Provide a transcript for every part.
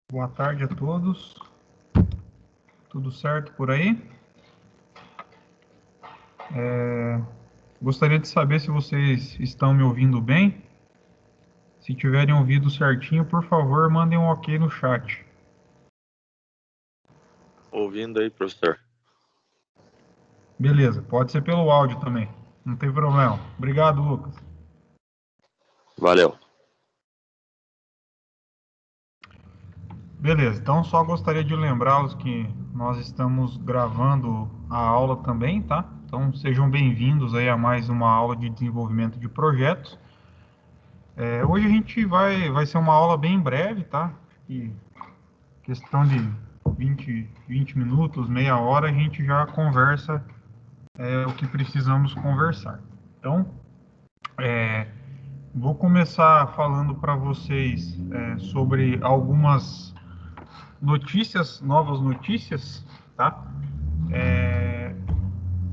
Boa tarde a todos. Tudo certo por aí? Gostaria de saber se vocês estão me ouvindo bem. Se tiverem ouvido certinho, por favor, mandem um ok no chat. Ouvindo aí, professor. Beleza, pode ser pelo áudio também. Não tem problema. Obrigado, Lucas. Valeu. Beleza, então só gostaria de lembrá-los que nós estamos gravando a aula também, tá? Então sejam bem-vindos aí a mais uma aula de desenvolvimento de projetos. Hoje a gente vai ser uma aula bem breve, tá? E questão de 20 minutos, meia hora, a gente já conversa o que precisamos conversar. Então, vou começar falando para vocês sobre algumas notícias, novas notícias, tá?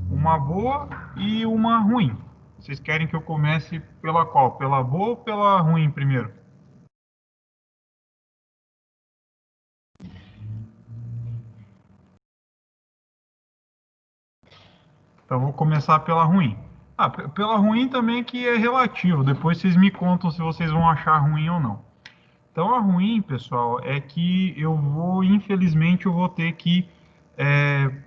Uma boa e uma ruim. Vocês querem que eu comece pela qual? Pela boa ou pela ruim primeiro? Então, vou começar pela ruim. Pela ruim também que é relativo. Depois vocês me contam se vocês vão achar ruim ou não. Então, a ruim, pessoal, é que infelizmente, eu vou ter que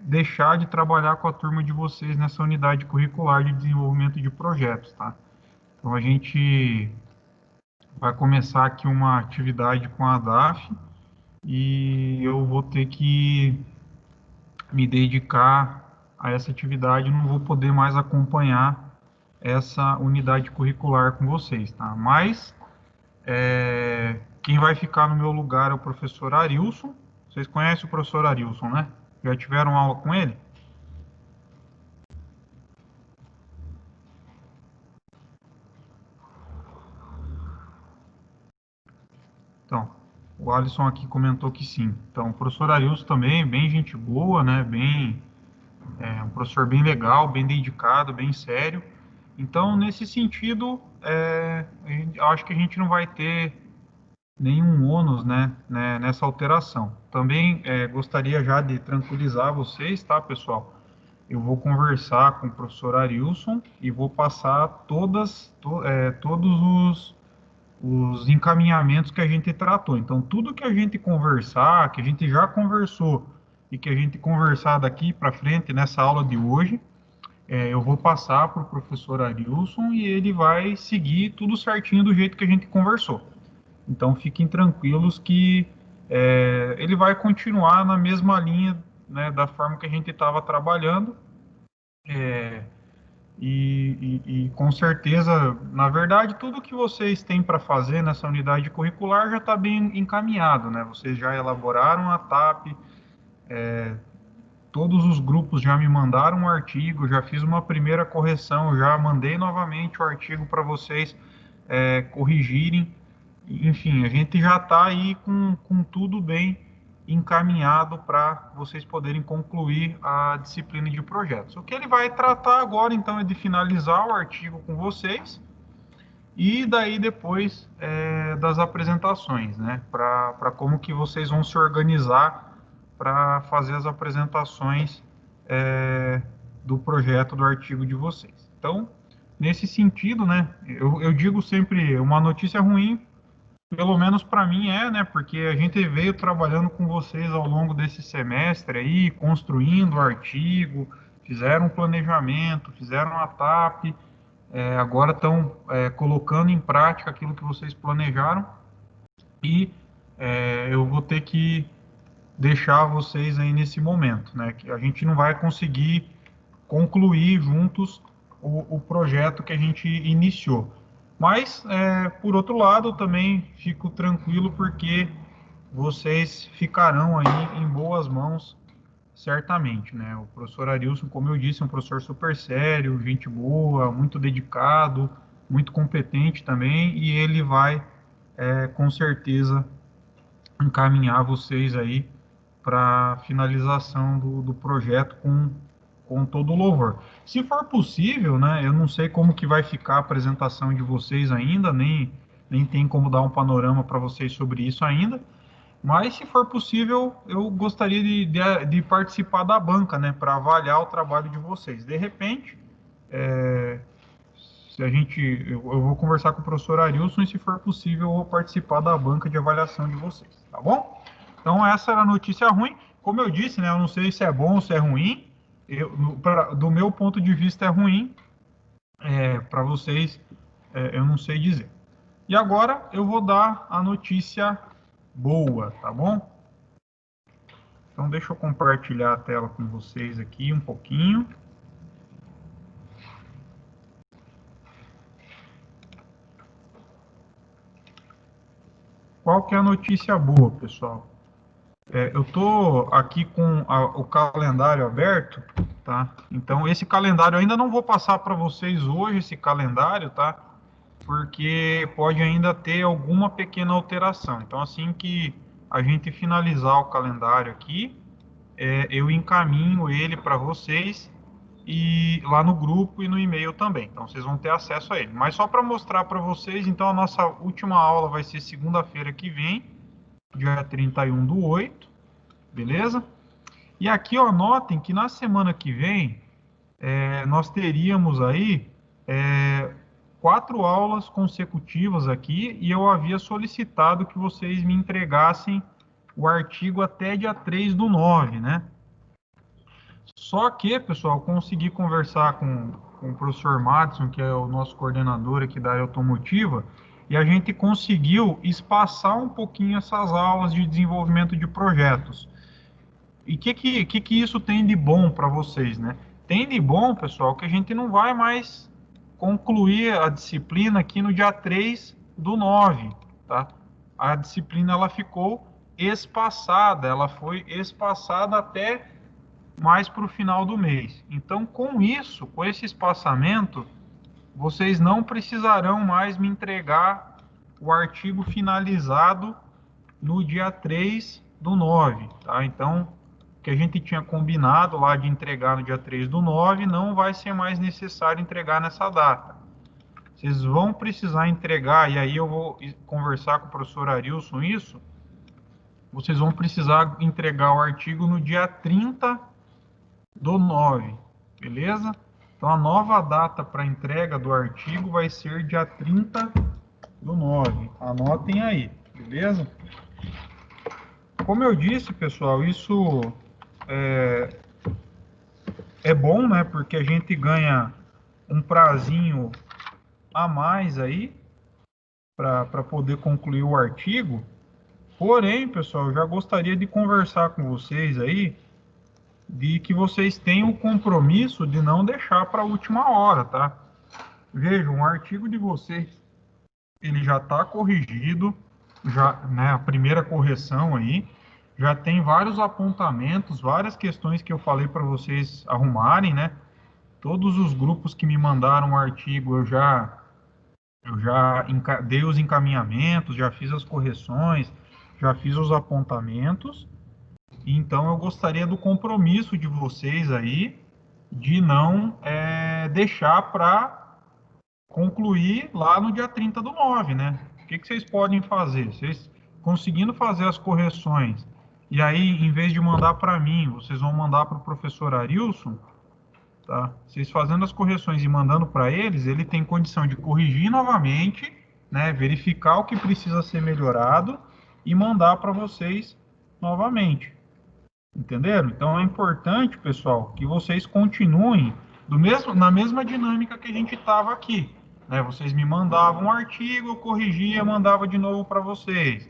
deixar de trabalhar com a turma de vocês nessa unidade curricular de desenvolvimento de projetos, tá? Então, a gente vai começar aqui uma atividade com a DAF e eu vou ter que me dedicar a essa atividade, não vou poder mais acompanhar essa unidade curricular com vocês, tá? Mas quem vai ficar no meu lugar é o professor Arilson. Vocês conhecem o professor Arilson, né? Já tiveram aula com ele? Então, o Alisson aqui comentou que sim. Então, o professor Arilson também, bem gente boa, né? Um professor bem legal, bem dedicado, bem sério. Então, nesse sentido, eu acho que a gente não vai ter nenhum ônus, né, nessa alteração. Também gostaria já de tranquilizar vocês, tá, pessoal? Eu vou conversar com o professor Arilson e vou passar todos os encaminhamentos que a gente tratou. Então, tudo que a gente conversar, que a gente já conversou e que a gente conversar daqui para frente nessa aula de hoje, eu vou passar para o professor Arilson e ele vai seguir tudo certinho do jeito que a gente conversou. Então, fiquem tranquilos que ele vai continuar na mesma linha, né, da forma que a gente estava trabalhando. É, e com certeza, na verdade, tudo que vocês têm para fazer nessa unidade curricular já está bem encaminhado, né? Vocês já elaboraram a TAP, todos os grupos já me mandaram um artigo, já fiz uma primeira correção, já mandei novamente o artigo para vocês corrigirem. Enfim, a gente já está aí com tudo bem encaminhado para vocês poderem concluir a disciplina de projetos. O que ele vai tratar agora, então, é de finalizar o artigo com vocês e daí depois das apresentações, né? Para como que vocês vão se organizar para fazer as apresentações do projeto, do artigo de vocês. Então, nesse sentido, né? Eu digo sempre uma notícia ruim, pelo menos para mim né? Porque a gente veio trabalhando com vocês ao longo desse semestre aí, construindo o artigo, fizeram um planejamento, fizeram a TAP, agora estão colocando em prática aquilo que vocês planejaram e eu vou ter que deixar vocês aí nesse momento, né? Que a gente não vai conseguir concluir juntos o projeto que a gente iniciou. Mas, por outro lado, também fico tranquilo porque vocês ficarão aí em boas mãos, certamente, né? O professor Arilson, como eu disse, é um professor super sério, gente boa, muito dedicado, muito competente também, e ele vai, com certeza, encaminhar vocês aí para finalização do projeto com todo o louvor. Se for possível, né, eu não sei como que vai ficar a apresentação de vocês ainda, nem tem como dar um panorama para vocês sobre isso ainda, Mas, se for possível, eu gostaria de participar da banca, né, para avaliar o trabalho de vocês. De repente, se a gente, eu vou conversar com o professor Arilson e, se for possível, eu vou participar da banca de avaliação de vocês, tá bom? Então, essa era a notícia ruim. Como eu disse, né, eu não sei se é bom ou se é ruim. Do meu ponto de vista, é ruim. Para vocês, eu não sei dizer. E agora eu vou dar a notícia boa, tá bom? Então, deixa eu compartilhar a tela com vocês aqui um pouquinho. Qual que é a notícia boa, pessoal? Eu estou aqui com o calendário aberto, tá? Então, esse calendário eu ainda não vou passar para vocês hoje, esse calendário, tá? Porque pode ainda ter alguma pequena alteração. Então, assim que a gente finalizar o calendário aqui, eu encaminho ele para vocês e lá no grupo e no e-mail também. Então, vocês vão ter acesso a ele. Mas só para mostrar para vocês, então, a nossa última aula vai ser segunda-feira que vem, dia 31/8, beleza? E aqui, ó, notem que na semana que vem, nós teríamos aí 4 aulas consecutivas aqui, e eu havia solicitado que vocês me entregassem o artigo até dia 3/9, né? Só que, pessoal, consegui conversar com o professor Madison, que é o nosso coordenador aqui da área automotiva, e a gente conseguiu espaçar um pouquinho essas aulas de desenvolvimento de projetos. E o que isso tem de bom para vocês, né? Tem de bom, pessoal, que a gente não vai mais concluir a disciplina aqui no dia 3/9, tá? A disciplina, ela ficou espaçada, ela foi espaçada até mais para o final do mês. Então, com isso, com esse espaçamento, vocês não precisarão mais me entregar o artigo finalizado no dia 3/9, tá? Então, o que a gente tinha combinado lá de entregar no dia 3/9 não vai ser mais necessário entregar nessa data. Vocês vão precisar entregar, e aí eu vou conversar com o professor Arilson isso, vocês vão precisar entregar o artigo no dia 30/9, beleza? Então, a nova data para entrega do artigo vai ser dia 30/9. Anotem aí, beleza? Como eu disse, pessoal, isso é bom, né? Porque a gente ganha um prazinho a mais aí para poder concluir o artigo. Porém, pessoal, eu já gostaria de conversar com vocês aí de que vocês tenham o compromisso de não deixar para a última hora, tá? Vejam, o artigo de vocês, ele já está corrigido, já, né, a primeira correção aí, já tem vários apontamentos, várias questões que eu falei para vocês arrumarem, né? Todos os grupos que me mandaram o artigo, eu já dei os encaminhamentos, já fiz as correções, já fiz os apontamentos. Então, eu gostaria do compromisso de vocês aí, de não deixar para concluir lá no dia 30/9, né? O que vocês podem fazer? Vocês conseguindo fazer as correções, e aí, em vez de mandar para mim, vocês vão mandar para o professor Arilson, tá? Vocês fazendo as correções e mandando para eles, ele tem condição de corrigir novamente, né? Verificar o que precisa ser melhorado e mandar para vocês novamente. Entenderam? Então é importante, pessoal, que vocês continuem na mesma dinâmica que a gente estava aqui, né? Vocês me mandavam um artigo, eu corrigia, mandava de novo para vocês.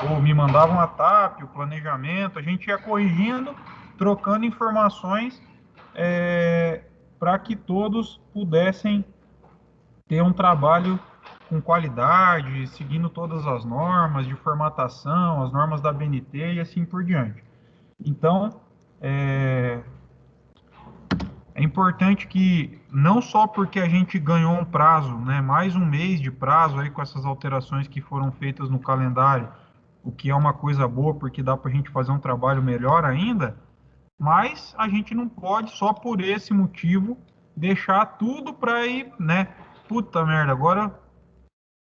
Ou me mandavam a TAP, o planejamento, a gente ia corrigindo, trocando informações para que todos pudessem ter um trabalho com qualidade, seguindo todas as normas de formatação, as normas da BNT e assim por diante. Então, é importante que, não só porque a gente ganhou um prazo, né, mais um mês de prazo aí com essas alterações que foram feitas no calendário, o que é uma coisa boa, porque dá para a gente fazer um trabalho melhor ainda, mas a gente não pode, só por esse motivo, deixar tudo para ir, né, puta merda, agora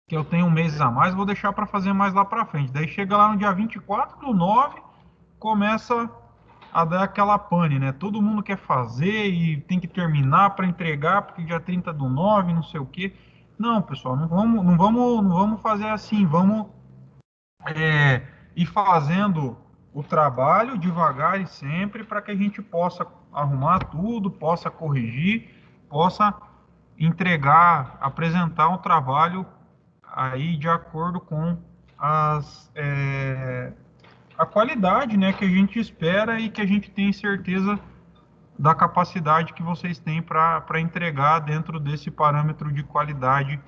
que eu tenho um mês a mais, vou deixar para fazer mais lá para frente. Daí chega lá no dia 24/9, começa a dar aquela pane, né? Todo mundo quer fazer e tem que terminar para entregar, porque dia 30/9, não sei o quê. Não, pessoal, não vamos fazer assim. Vamos ir fazendo o trabalho devagar e sempre para que a gente possa arrumar tudo, possa corrigir, possa entregar, apresentar um trabalho aí de acordo com a qualidade, né, que a gente espera e que a gente tem certeza da capacidade que vocês têm para entregar dentro desse parâmetro de qualidade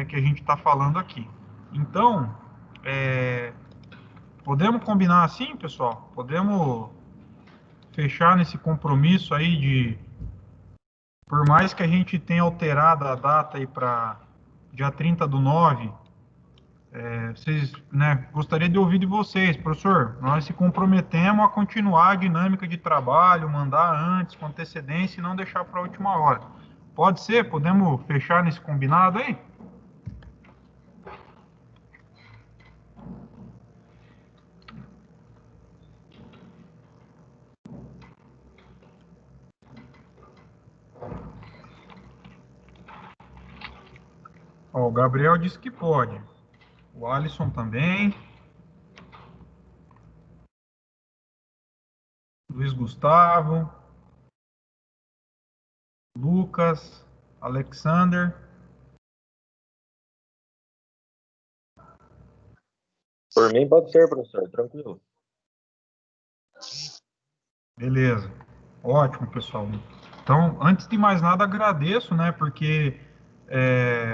que a gente está falando aqui. Então, podemos combinar assim, pessoal? Podemos fechar nesse compromisso aí de, por mais que a gente tenha alterado a data aí para dia 30/9, vocês, né, gostaria de ouvir de vocês, professor. Nós se comprometemos a continuar a dinâmica de trabalho, mandar antes, com antecedência e não deixar para a última hora. Pode ser? Podemos fechar nesse combinado aí? Ó, o Gabriel disse que pode. O Alisson também. Luiz Gustavo. Lucas. Alexander. Por mim pode ser, professor, tranquilo. Beleza. Ótimo, pessoal. Então, antes de mais nada, agradeço, né? Porque,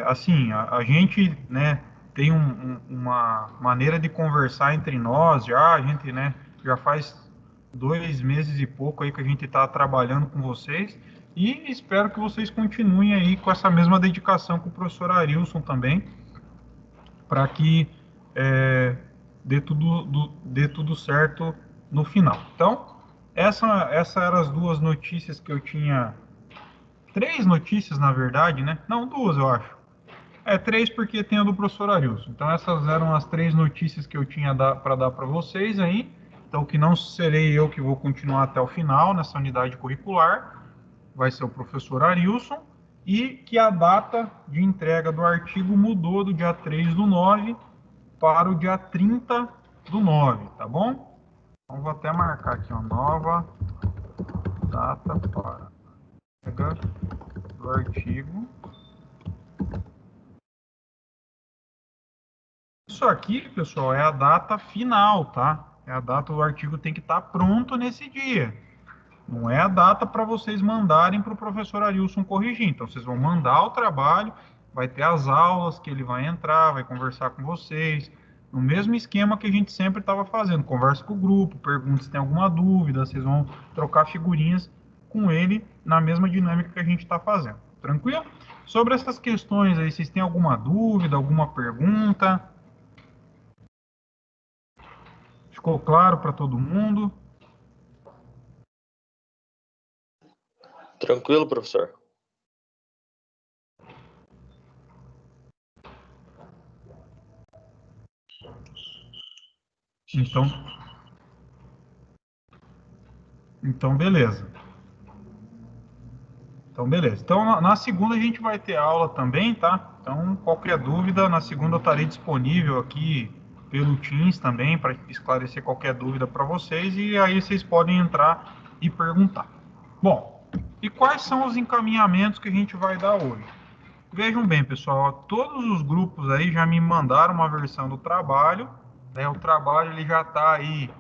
assim, a gente, né, tem uma maneira de conversar entre nós já. A gente, né, já faz 2 meses e pouco aí que a gente está trabalhando com vocês. E espero que vocês continuem aí com essa mesma dedicação com o professor Arilson também, para que dê tudo certo no final. Então, essa eram as duas notícias que eu tinha. Três notícias, na verdade, né? Não, duas, eu acho. Três porque tem a do professor Arilson. Então, essas eram as três notícias que eu tinha para dar para vocês aí. Então, que não serei eu que vou continuar até o final nessa unidade curricular, vai ser o professor Arilson, e que a data de entrega do artigo mudou do dia 3/9 para o dia 30/9, tá bom? Então, vou até marcar aqui uma nova data para entrega do artigo. Isso aqui, pessoal, é a data final, tá? É a data do artigo tem que estar pronto nesse dia. Não é a data para vocês mandarem para o professor Arilson corrigir. Então, vocês vão mandar o trabalho, vai ter as aulas que ele vai entrar, vai conversar com vocês, no mesmo esquema que a gente sempre estava fazendo. Conversa com o grupo, pergunta se tem alguma dúvida, vocês vão trocar figurinhas com ele na mesma dinâmica que a gente está fazendo. Tranquilo? Sobre essas questões aí, vocês têm alguma dúvida, alguma pergunta? Ficou claro para todo mundo? Tranquilo, professor. Então beleza. Então, beleza. Então, na segunda a gente vai ter aula também, tá? Então, qualquer dúvida, na segunda eu estarei disponível aqui pelo Teams também para esclarecer qualquer dúvida para vocês e aí vocês podem entrar e perguntar. Bom, e quais são os encaminhamentos que a gente vai dar hoje? Vejam bem, pessoal, todos os grupos aí já me mandaram uma versão do trabalho, né? O trabalho ele já está aí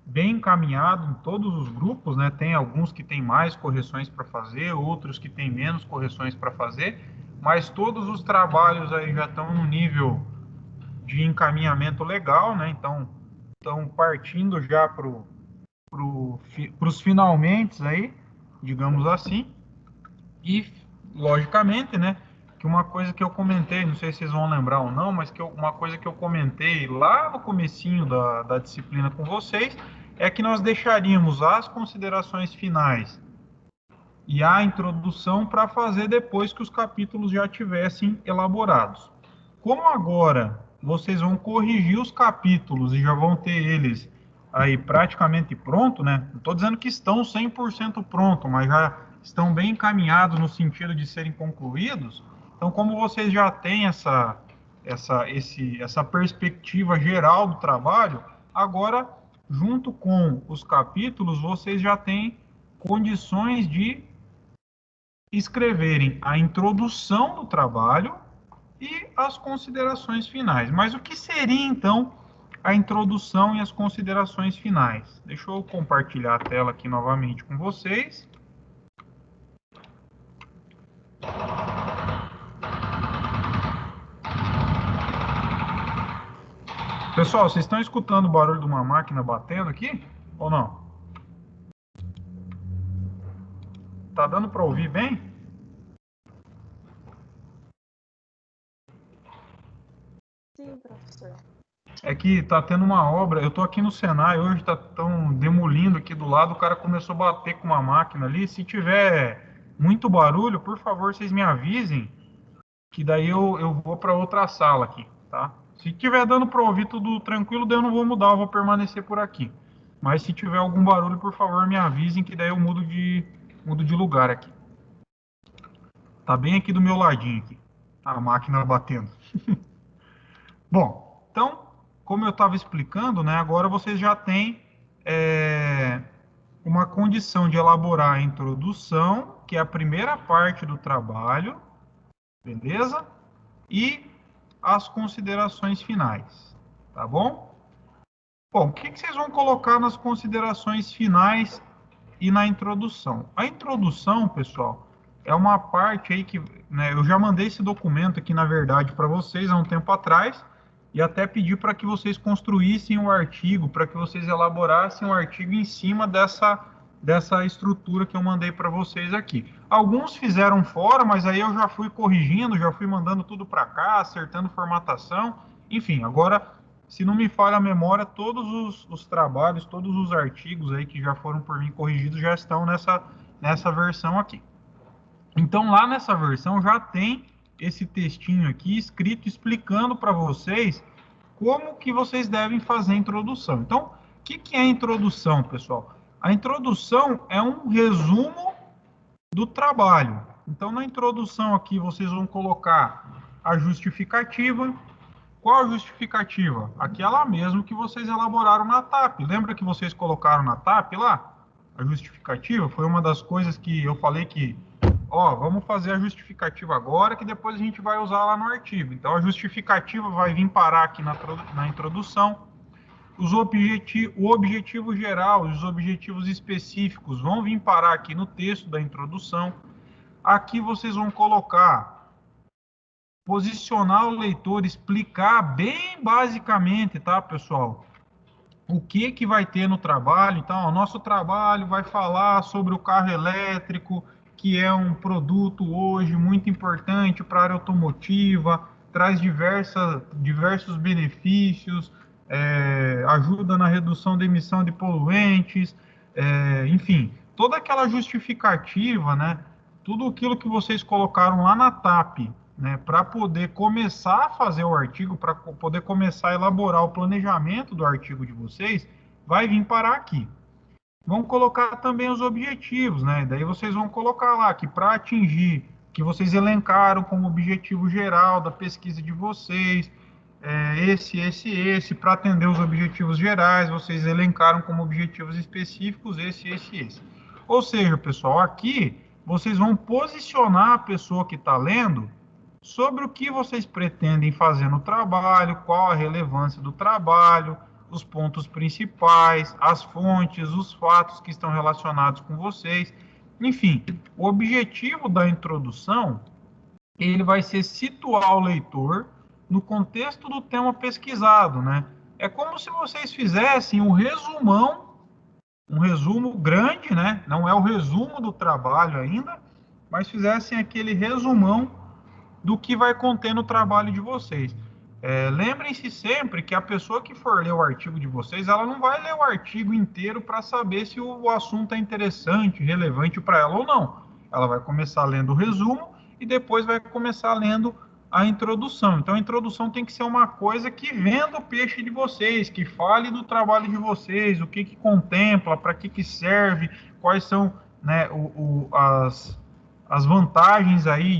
bem encaminhado em todos os grupos, né? Tem alguns que tem mais correções para fazer, outros que tem menos correções para fazer, mas todos os trabalhos aí já estão no nível de encaminhamento legal, né? Então, estão partindo já para os finalmente aí, digamos assim, e logicamente, né? Que uma coisa que eu comentei, não sei se vocês vão lembrar ou não, mas uma coisa que eu comentei lá no comecinho da disciplina com vocês é que nós deixaríamos as considerações finais e a introdução para fazer depois que os capítulos já tivessem elaborados. Como agora vocês vão corrigir os capítulos e já vão ter eles aí praticamente pronto, né? Não estou dizendo que estão 100% pronto, mas já estão bem encaminhados no sentido de serem concluídos. Então, como vocês já têm essa perspectiva geral do trabalho, agora, junto com os capítulos, vocês já têm condições de escreverem a introdução do trabalho e as considerações finais. Mas o que seria, então, a introdução e as considerações finais? Deixa eu compartilhar a tela aqui novamente com vocês. Pessoal, vocês estão escutando o barulho de uma máquina batendo aqui? Ou não? Tá dando para ouvir bem? Sim, professor. É que tá tendo uma obra, eu tô aqui no Senai, hoje tão demolindo aqui do lado, o cara começou a bater com uma máquina ali. Se tiver muito barulho, por favor, vocês me avisem, que daí eu vou para outra sala aqui, tá? Se tiver dando para ouvir tudo tranquilo, daí eu não vou mudar, eu vou permanecer por aqui. Mas se tiver algum barulho, por favor, me avisem, que daí eu mudo de lugar aqui. Tá bem aqui do meu ladinho aqui, a máquina batendo. Bom, então, como eu estava explicando, né, agora vocês já têm uma condição de elaborar a introdução, que é a primeira parte do trabalho, beleza? E as considerações finais, tá bom? Bom, o que vocês vão colocar nas considerações finais e na introdução? A introdução, pessoal, é uma parte aí que, né, eu já mandei esse documento aqui, na verdade, para vocês há um tempo atrás, e até pedi para que vocês construíssem o artigo, para que vocês elaborassem o artigo em cima dessa estrutura que eu mandei para vocês aqui. Alguns fizeram fora, mas aí eu já fui corrigindo, já fui mandando tudo para cá, acertando formatação, enfim, agora, se não me falha a memória, todos os trabalhos, todos os artigos aí que já foram por mim corrigidos já estão nessa versão aqui. Então, lá nessa versão já tem esse textinho aqui escrito explicando para vocês como que vocês devem fazer a introdução. Então, o que é a introdução, pessoal? A introdução é um resumo do trabalho. Então, na introdução aqui, vocês vão colocar a justificativa. Qual a justificativa? Aquela mesmo que vocês elaboraram na TAP. Lembra que vocês colocaram na TAP lá? A justificativa foi uma das coisas que eu falei que vamos fazer a justificativa agora, que depois a gente vai usar lá no artigo. Então, a justificativa vai vir parar aqui na introdução. O objetivo geral e os objetivos específicos vão vir parar aqui no texto da introdução. Aqui vocês vão colocar, posicionar o leitor, explicar bem basicamente, tá, pessoal? O que vai ter no trabalho. Então, o nosso trabalho vai falar sobre o carro elétrico, que é um produto hoje muito importante para a área automotiva, traz diversos benefícios, ajuda na redução da emissão de poluentes, enfim, toda aquela justificativa, né, tudo aquilo que vocês colocaram lá na TAP, né, para poder começar a fazer o artigo, para poder começar a elaborar o planejamento do artigo de vocês, vai vir parar aqui. Vão colocar também os objetivos, né? Daí vocês vão colocar lá que para atingir, que vocês elencaram como objetivo geral da pesquisa de vocês, esse, para atender os objetivos gerais, vocês elencaram como objetivos específicos esse. Ou seja, pessoal, aqui vocês vão posicionar a pessoa que está lendo sobre o que vocês pretendem fazer no trabalho, qual a relevância do trabalho, os pontos principais, as fontes, os fatos que estão relacionados com vocês. Enfim, o objetivo da introdução, ele vai ser situar o leitor no contexto do tema pesquisado, né? É como se vocês fizessem um resumo grande, né? Não é o resumo do trabalho ainda, mas fizessem aquele resumão do que vai conter no trabalho de vocês. Lembrem-se sempre que a pessoa que for ler o artigo de vocês, ela não vai ler o artigo inteiro para saber se o assunto é interessante, relevante para ela ou não. Ela vai começar lendo o resumo e depois vai começar lendo a introdução. Então, a introdução tem que ser uma coisa que venda o peixe de vocês, que fale do trabalho de vocês, o que contempla, para que serve, quais são, né, as vantagens aí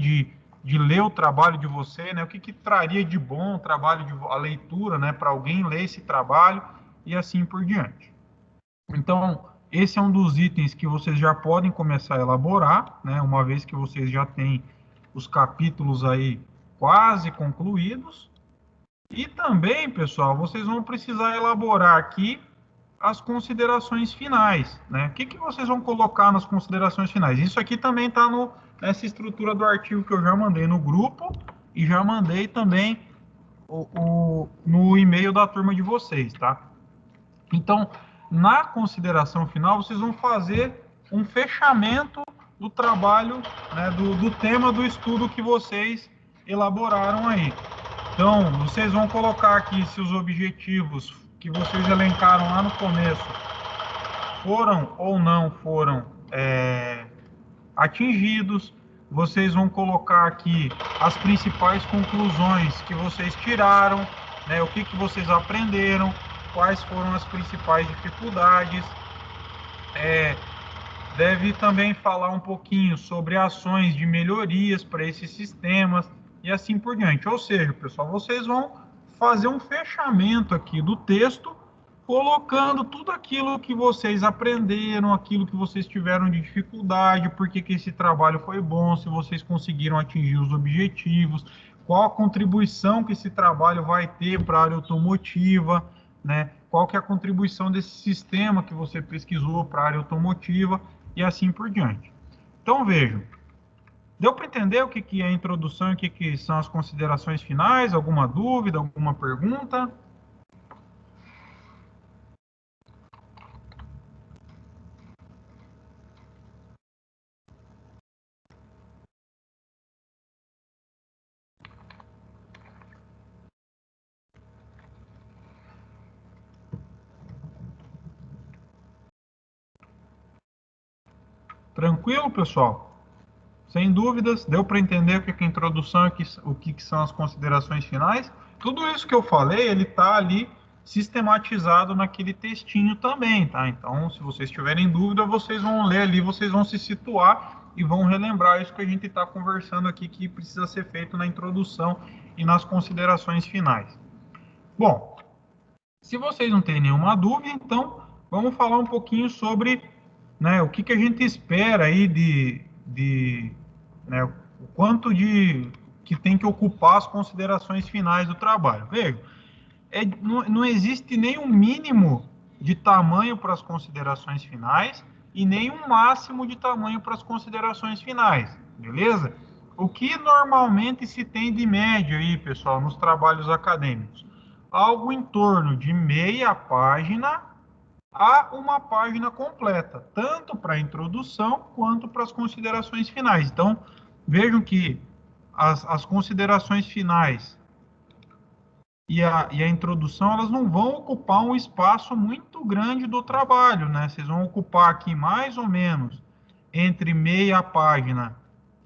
de ler o trabalho de você, né, o que traria de bom o trabalho, a leitura, né, para alguém ler esse trabalho e assim por diante. Então, esse é um dos itens que vocês já podem começar a elaborar, né, uma vez que vocês já têm os capítulos aí quase concluídos. E também, pessoal, vocês vão precisar elaborar aqui as considerações finais, né? O que vocês vão colocar nas considerações finais? Isso aqui também está nessa estrutura do artigo que eu já mandei no grupo e já mandei também no e-mail da turma de vocês, tá? Então, na consideração final, vocês vão fazer um fechamento do trabalho, né, do tema do estudo que vocês elaboraram aí. Então, vocês vão colocar aqui se os objetivos que vocês elencaram lá no começo foram ou não foram atingidos. Vocês vão colocar aqui as principais conclusões que vocês tiraram, né, o que vocês aprenderam, quais foram as principais dificuldades. Deve também falar um pouquinho sobre ações de melhorias para esses sistemas e assim por diante. Ou seja, pessoal, vocês vão fazer um fechamento aqui do texto, colocando tudo aquilo que vocês aprenderam, aquilo que vocês tiveram de dificuldade, por que esse trabalho foi bom, se vocês conseguiram atingir os objetivos, qual a contribuição que esse trabalho vai ter para a área automotiva, né? Qual que é a contribuição desse sistema que você pesquisou para a área automotiva e assim por diante. Então, vejam, deu para entender o que é a introdução e o que são as considerações finais? Alguma dúvida, alguma pergunta? Tranquilo, pessoal? Sem dúvidas, deu para entender o que é a introdução e o que são as considerações finais? Tudo isso que eu falei, ele está ali sistematizado naquele textinho também, tá? Então, se vocês tiverem dúvida, vocês vão ler ali, vocês vão se situar e vão relembrar isso que a gente está conversando aqui, que precisa ser feito na introdução e nas considerações finais. Bom, se vocês não têm nenhuma dúvida, então vamos falar um pouquinho sobre, né, o que a gente espera aí né, o quanto que tem que ocupar as considerações finais do trabalho. Veja, não existe nenhum mínimo de tamanho para as considerações finais e nem um máximo de tamanho para as considerações finais, beleza? O que normalmente se tem de média aí, pessoal, nos trabalhos acadêmicos? Algo em torno de meia página a uma página completa, tanto para a introdução quanto para as considerações finais. Então, vejam que as considerações finais e a introdução, elas não vão ocupar um espaço muito grande do trabalho, né? Vocês vão ocupar aqui mais ou menos entre meia página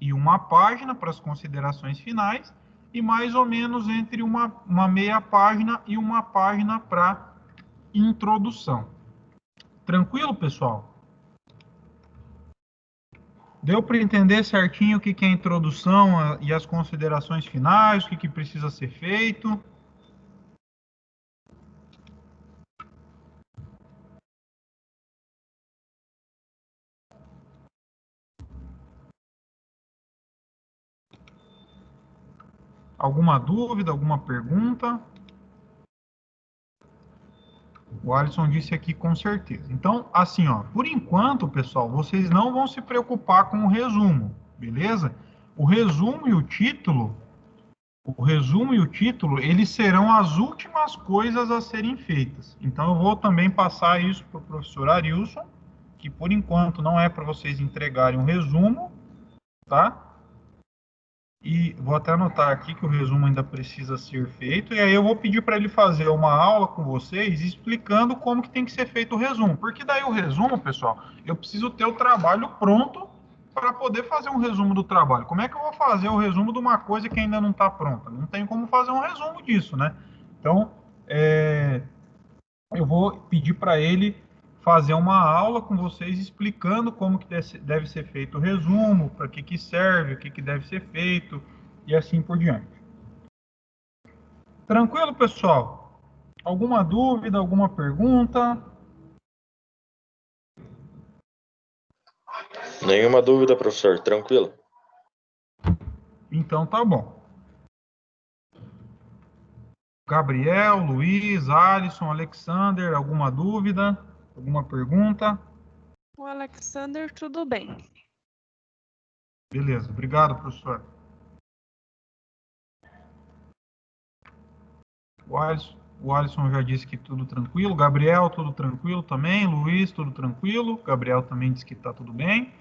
e uma página para as considerações finais e mais ou menos entre uma meia página e uma página para introdução. Tranquilo, pessoal? Deu para entender certinho o que é a introdução e as considerações finais, o que precisa ser feito? Alguma dúvida, alguma pergunta? O Alisson disse aqui com certeza. Então, assim, ó, por enquanto, pessoal, vocês não vão se preocupar com o resumo, beleza? O resumo e o título, eles serão as últimas coisas a serem feitas. Então, eu vou também passar isso para o professor Arilson, que por enquanto não é para vocês entregarem um resumo, tá? E vou até anotar aqui que o resumo ainda precisa ser feito. E aí eu vou pedir para ele fazer uma aula com vocês explicando como que tem que ser feito o resumo. Porque daí o resumo, pessoal, eu preciso ter o trabalho pronto para poder fazer um resumo do trabalho. Como é que eu vou fazer o resumo de uma coisa que ainda não está pronta? Não tem como fazer um resumo disso, né? Então, eu vou pedir para ele fazer uma aula com vocês explicando como que deve ser feito o resumo, para que serve, o que deve ser feito e assim por diante. Tranquilo, pessoal? Alguma dúvida, alguma pergunta? Nenhuma dúvida, professor. Tranquilo. Então tá bom. Gabriel, Luiz, Alisson, Alexander, alguma dúvida? Alguma pergunta? O Alexander, tudo bem. Beleza, obrigado, professor. O Alisson já disse que tudo tranquilo. Gabriel, tudo tranquilo também. Luiz, tudo tranquilo. Gabriel também disse que está tudo bem.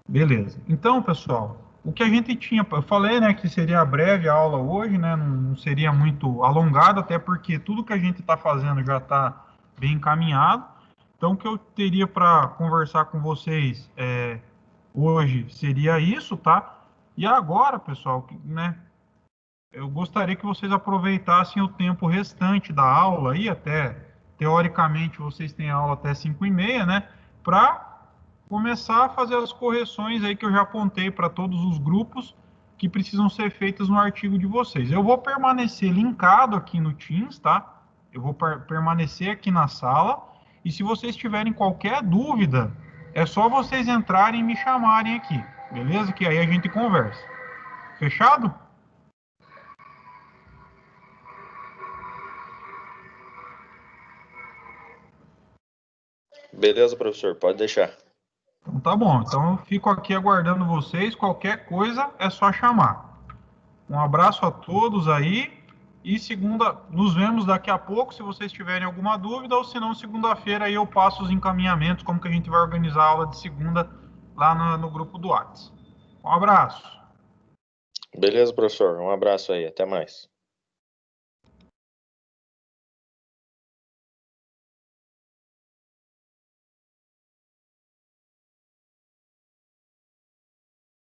Beleza. Então, pessoal, o que a gente tinha, eu falei, né, que seria breve a aula hoje, né, não seria muito alongado, até porque tudo que a gente está fazendo já está bem encaminhado. Então, o que eu teria para conversar com vocês hoje seria isso, tá? E agora, pessoal, né, eu gostaria que vocês aproveitassem o tempo restante da aula aí, até, teoricamente, vocês têm aula até 5h30, né, para começar a fazer as correções aí que eu já apontei para todos os grupos que precisam ser feitas no artigo de vocês. Eu vou permanecer linkado aqui no Teams, tá? Eu vou permanecer aqui na sala, e se vocês tiverem qualquer dúvida, é só vocês entrarem e me chamarem aqui, beleza? Que aí a gente conversa. Fechado? Beleza, professor. Pode deixar. Então tá bom. Então eu fico aqui aguardando vocês. Qualquer coisa é só chamar. Um abraço a todos aí. E nos vemos daqui a pouco, se vocês tiverem alguma dúvida, ou se não, segunda-feira aí eu passo os encaminhamentos, como que a gente vai organizar a aula de segunda lá no grupo do WhatsApp. Um abraço. Beleza, professor. Um abraço aí. Até mais.